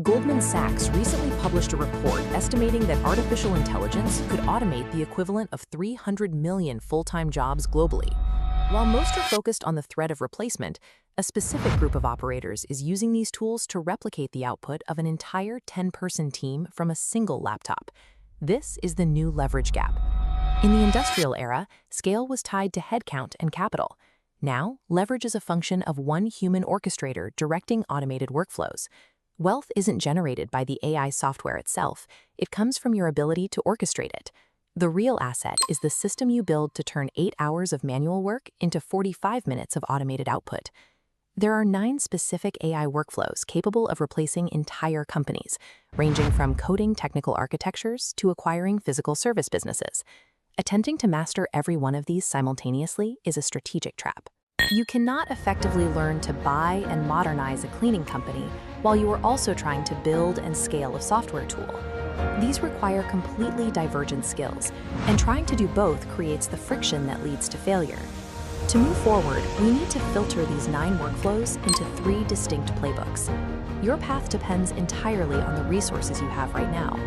Goldman Sachs recently published a report estimating that artificial intelligence could automate the equivalent of 300 million full-time jobs globally. While most are focused on the threat of replacement, a specific group of operators is using these tools to replicate the output of an entire 10-person team from a single laptop. This is the new leverage gap. In the industrial era, scale was tied to headcount and capital. Now, leverage is a function of one human orchestrator directing automated workflows. Wealth isn't generated by the AI software itself, it comes from your ability to orchestrate it. The real asset is the system you build to turn 8 hours of manual work into 45 minutes of automated output. There are 9 specific AI workflows capable of replacing entire companies, ranging from coding technical architectures to acquiring physical service businesses. Attempting to master every one of these simultaneously is a strategic trap. You cannot effectively learn to buy and modernize a cleaning company while you are also trying to build and scale a software tool. These require completely divergent skills, and trying to do both creates the friction that leads to failure. To move forward, we need to filter these 9 workflows into 3 distinct playbooks. Your path depends entirely on the resources you have right now.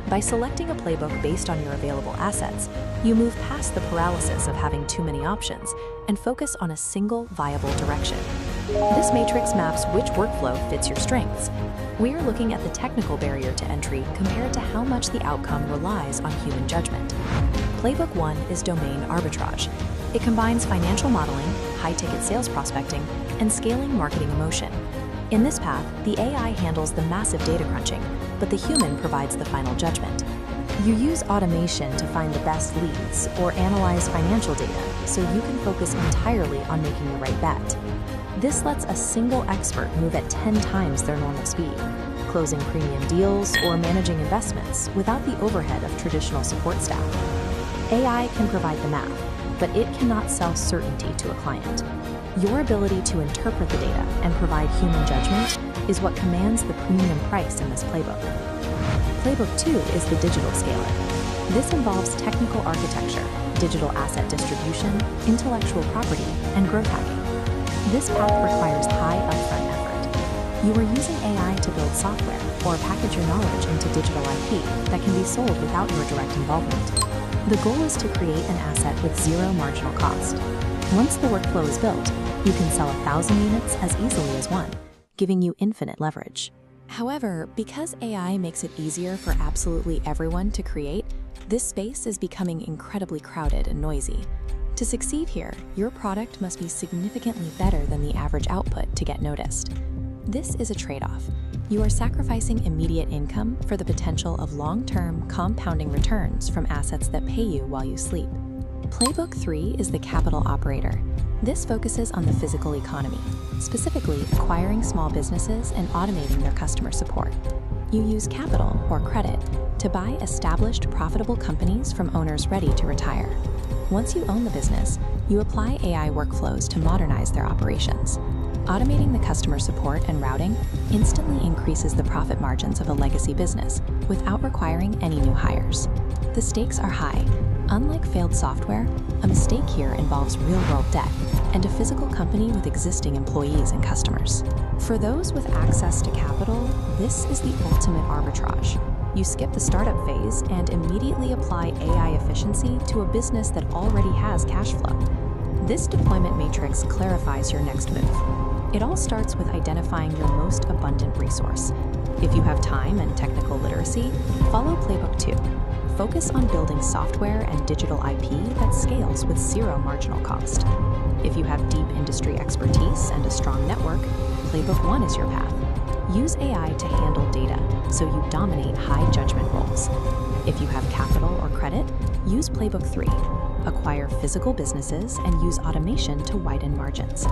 By selecting a playbook based on your available assets, you move past the paralysis of having too many options and focus on a single viable direction. This matrix maps which workflow fits your strengths. We are looking at the technical barrier to entry compared to how much the outcome relies on human judgment. Playbook 1 is domain arbitrage. It combines financial modeling, high-ticket sales prospecting, and scaling marketing emotion. In this path, the AI handles the massive data crunching, but the human provides the final judgment. You use automation to find the best leads or analyze financial data so you can focus entirely on making the right bet. This lets a single expert move at 10 times their normal speed, closing premium deals or managing investments without the overhead of traditional support staff. AI can provide the math, but it cannot sell certainty to a client. Your ability to interpret the data and provide human judgment is what commands the premium price in this playbook. Playbook 2 is the digital scaler. This involves technical architecture, digital asset distribution, intellectual property, and growth hacking. This path requires high upfront effort. You are using AI to build software or package your knowledge into digital IP that can be sold without your direct involvement. The goal is to create an asset with zero marginal cost. Once the workflow is built, you can sell 1,000 units as easily as one, giving you infinite leverage. However, because AI makes it easier for absolutely everyone to create, this space is becoming incredibly crowded and noisy. To succeed here, your product must be significantly better than the average output to get noticed. This is a trade-off. You are sacrificing immediate income for the potential of long-term compounding returns from assets that pay you while you sleep. Playbook 3 is the capital operator. This focuses on the physical economy, specifically acquiring small businesses and automating their customer support. You use capital, or credit, to buy established, profitable companies from owners ready to retire. Once you own the business, you apply AI workflows to modernize their operations. Automating the customer support and routing instantly increases the profit margins of a legacy business without requiring any new hires. The stakes are high. Unlike failed software, a mistake here involves real-world debt and a physical company with existing employees and customers. For those with access to capital, this is the ultimate arbitrage. You skip the startup phase and immediately apply AI efficiency to a business that already has cash flow. This deployment matrix clarifies your next move. It all starts with identifying your most abundant resource. If you have time and technical literacy, follow Playbook 2. Focus on building software and digital IP that scales with zero marginal cost. If you have deep industry expertise and a strong network, Playbook 1 is your path. Use AI to handle data so you dominate high judgment roles. If you have capital or credit, use Playbook 3. Acquire physical businesses and use automation to widen margins.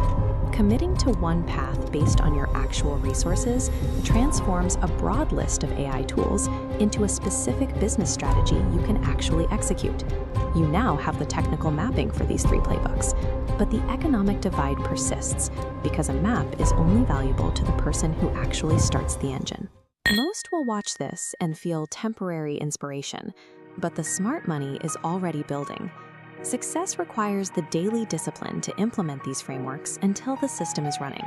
Committing to one path based on your actual resources transforms a broad list of AI tools into a specific business strategy you can actually execute. You now have the technical mapping for these 3 playbooks, but the economic divide persists because a map is only valuable to the person who actually starts the engine. Most will watch this and feel temporary inspiration, but the smart money is already building. Success requires the daily discipline to implement these frameworks until the system is running.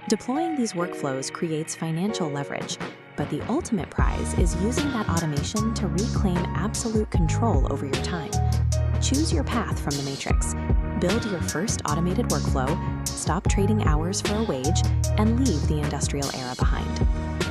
Deploying these workflows creates financial leverage, But the ultimate prize is using that automation to reclaim absolute control over your time. Choose your path from the matrix. Build your first automated workflow, stop trading hours for a wage, and leave the industrial era behind.